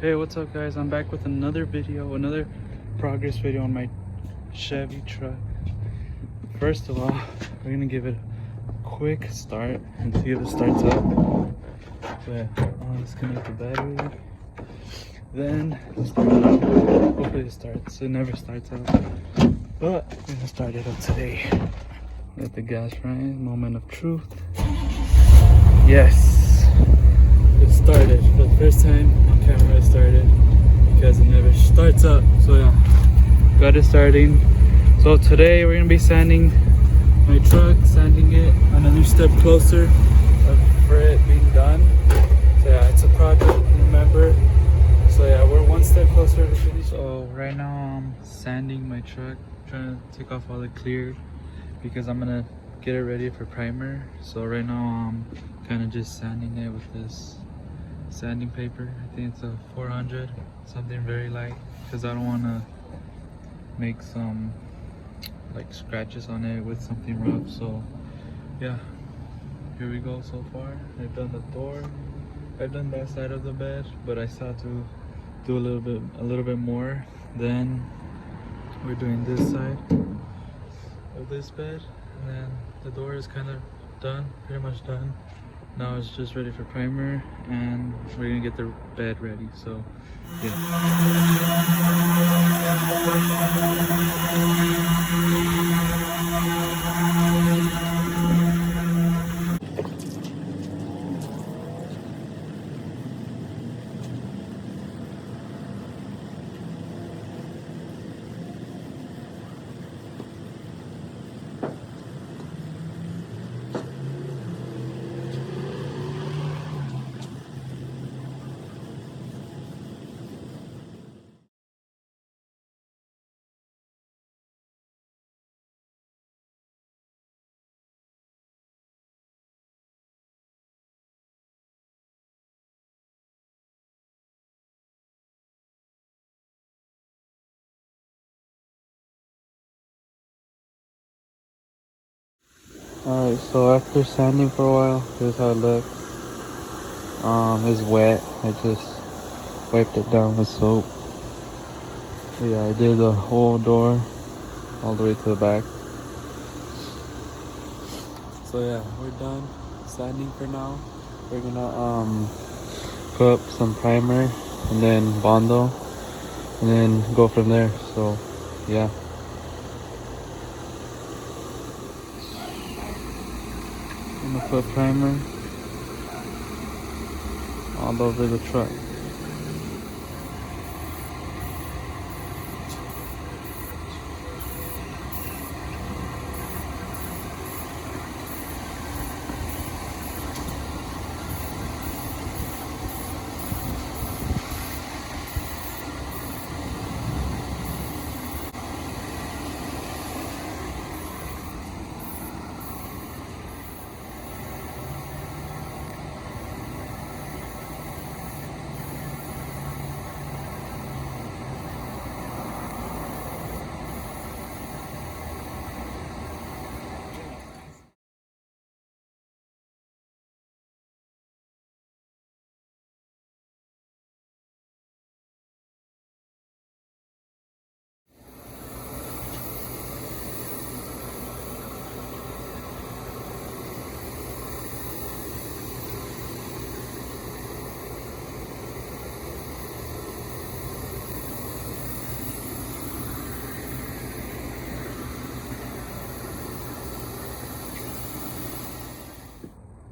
Hey, what's up guys? I'm back with another video, another progress video on my Chevy truck. First of all, we're gonna give it a quick start and see if it starts up. So yeah, I'll disconnect the battery. Then start it up. Hopefully it starts. It never starts up, but we're gonna start it up today. Let the gas run. Moment of truth. Yes, it started. For the first time on camera it started because it never starts up. So yeah, got it starting. So today we're gonna be sanding my truck, sanding it another step closer for it being done. So yeah, it's a project, remember. So yeah, we're one step closer to finish. So right now I'm sanding my truck, trying to take off all the clear because I'm gonna get it ready for primer. So right now I'm kind of just sanding it with this sanding paper. I think it's a 400, something very light, because I don't want to make some like scratches on it with something rough. So yeah, here we go. So far I've done the door, I've done that side of the bed, but I still have to do a little bit more. Then we're doing this side of this bed, and then the door is kind of done, pretty much done. Now it's just ready for primer, and we're gonna get the bed ready. So yeah. Alright, so after sanding for a while, here's how it looks. It's wet. I just wiped it down with soap. So yeah, I did the whole door all the way to the back. So yeah, we're done sanding for now. We're gonna put up some primer and then Bondo, and then go from there. So yeah. I'm gonna put primer all over the truck.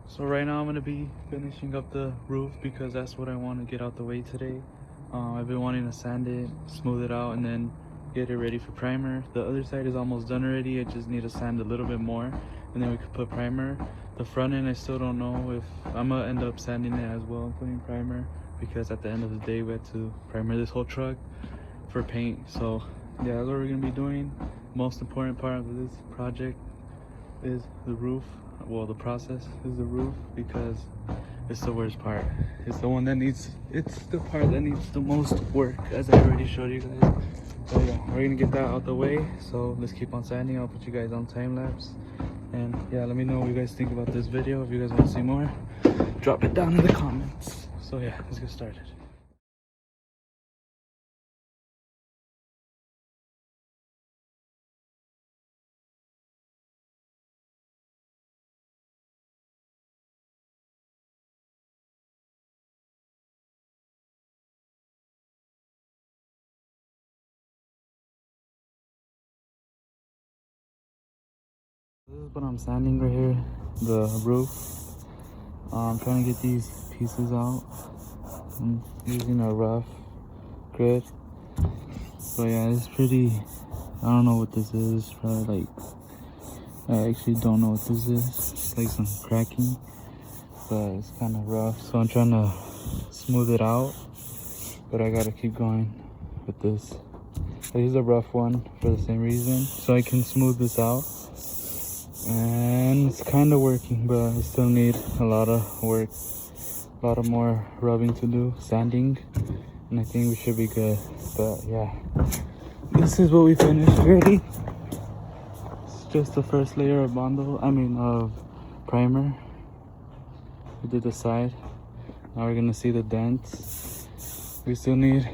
So right now I'm gonna be finishing up the roof because that's what I want to get out the way today. I've been wanting to sand it, smooth it out, and then get it ready for primer. The other side is almost done already. I just need to sand a little bit more, and then we could put primer. The front end, I still don't know if I'm gonna end up sanding it as well and putting primer, because at the end of the day we had to primer this whole truck for paint. So yeah, that's what we're gonna be doing. Most important part of this project is the roof. Well, the process is the roof, because it's the worst part. It's the one that needs, it's the part that needs the most work, as I already showed you guys. So yeah, we're gonna get that out the way. So let's keep on sanding. I'll put you guys on time lapse, and yeah, let me know what you guys think about this video. If you guys want to see more, drop it down in the comments. So yeah, let's get started. This is what I'm sanding right here, the roof. I'm trying to get these pieces out. I'm using a rough grit. So yeah, it's pretty, I don't know what this is. Probably like, I actually don't know what this is. It's like some cracking, but it's kind of rough. So I'm trying to smooth it out, but I gotta keep going with this. I use a rough one for the same reason, so I can smooth this out. And it's kind of working, but I still need a lot of work, a lot of more rubbing to do, sanding, and I think we should be good. But yeah, this is what we finished already. It's just the first layer of of primer. We did the side. Now we're gonna see the dents. We still need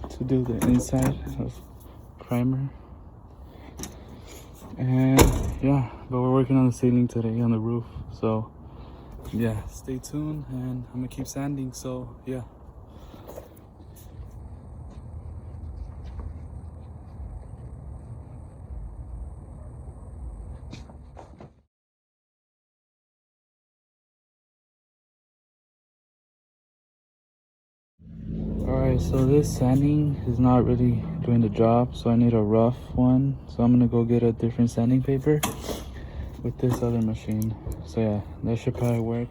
to do the inside of primer. And yeah, but we're working on the ceiling today, on the roof. So yeah, stay tuned, and I'm gonna keep sanding. So yeah. Alright, so this sanding is not really doing the job, so I need a rough one. So I'm gonna go get a different sanding paper with this other machine. So yeah, that should probably work.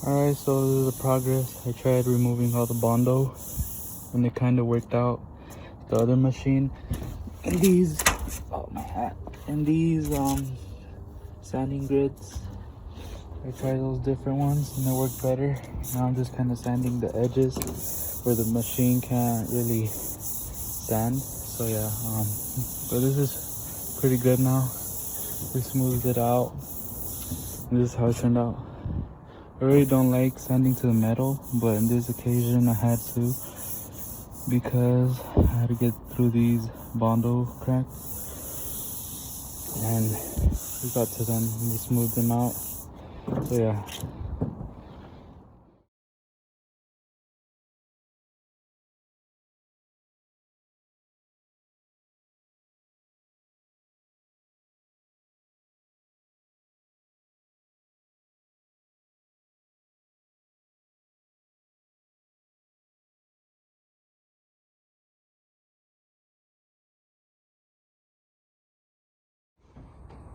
Alright, so this is the progress. I tried removing all the Bondo, and it kind of worked out. The other machine, and these, oh my hat, and these sanding grids, I tried those different ones and they worked better. Now I'm just kind of sanding the edges where the machine can't really sand. So yeah, but this is pretty good now. We smoothed it out, and this is how it turned out. I really don't like sanding to the metal, but in this occasion I had to, because I had to get through these Bondo cracks, and we got to them and we smoothed them out. So yeah.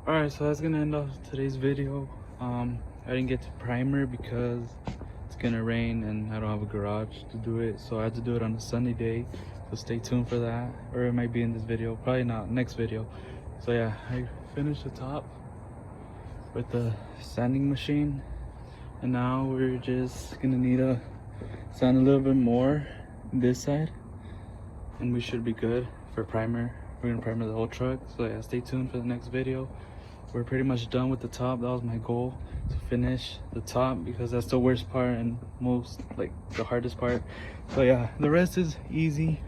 Alright, so that's gonna end off today's video. I didn't get to primer because it's gonna rain and I don't have a garage to do it, so I had to do it on a sunny day. So stay tuned for that, or it might be in this video, probably not, next video. So yeah, I finished the top with the sanding machine, and now we're just gonna need to sand a little bit more this side, and we should be good for primer. We're gonna primer the whole truck. So yeah, stay tuned for the next video. We're pretty much done with the top. That was my goal, to finish the top, because that's the worst part and most, like, the hardest part. So yeah, the rest is easy.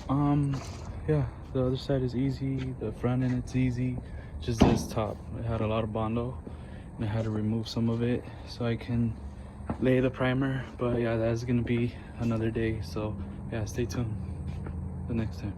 Yeah, the other side is easy, the front end it's easy, just this top. It had a lot of Bondo and I had to remove some of it so I can lay the primer. But yeah, that's gonna be another day. So yeah, stay tuned the next time.